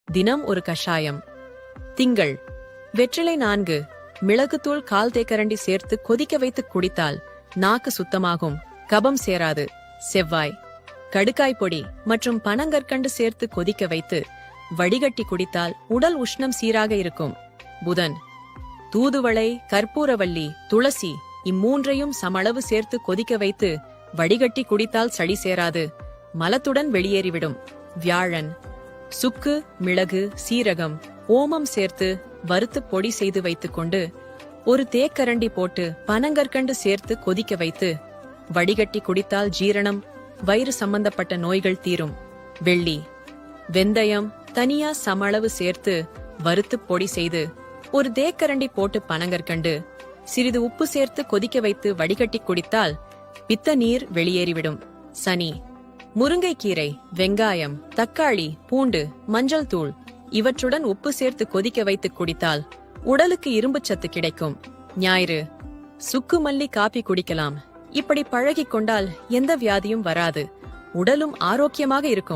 தினம் ஒரு கஷாயம். திங்கள் வெற்றிலை 4, மிளகுத்தூள் 1/4 தேக்கரண்டி சேர்த்து கொதிக்க வைத்து குடித்தால் நாக்கு சுத்தமாகும், கபம் சேராது. செவ்வாய் கடுக்காய் பொடி மற்றும் பனங்கற்கண்டு சேர்த்து கொதிக்க வைத்து வடிகட்டி குடித்தால் உடல் உஷ்ணம் சீராக இருக்கும். புதன் தூதுவளை, கற்பூரவள்ளி, துளசி இம்மூன்றையும் சமளவு சேர்த்து கொதிக்க வைத்து வடிகட்டி குடித்தால் சளி சேராது, மலத்துடன் வெளியேறிவிடும். வியாழன் சுக்கு, மிளகு, சீரகம், ஓமம் சேர்த்து வறுத்து பொடி செய்து வைத்துக் கொண்டு 1 தேக்கரண்டி போட்டு பனங்கற்கண்டு சேர்த்து கொதிக்க வைத்து வடிகட்டி குடித்தால் ஜீரணம், வயிறு சம்பந்தப்பட்ட நோய்கள் தீரும். வெள்ளி வெந்தயம் தனியா சமளவு சேர்த்து வறுத்து பொடி செய்து 1 தேக்கரண்டி போட்டு பனங்கற்கண்டு சிறிது உப்பு சேர்த்து கொதிக்க வைத்து வடிகட்டி குடித்தால் பித்த நீர் வெளியேறிவிடும். சனி முருங்கைக்கீரை, வெங்காயம், தக்காளி, பூண்டு, மஞ்சள் தூள் இவற்றுடன் உப்பு சேர்த்து கொதிக்க வைத்து குடித்தால் உடலுக்கு இரும்புச்சத்து கிடைக்கும். ஞாயிறு சுக்கு மல்லி காபி குடிக்கலாம். இப்படி பழகிக் கொண்டால் எந்த வியாதியும் வராது, உடலும் ஆரோக்கியமாக இருக்கும்.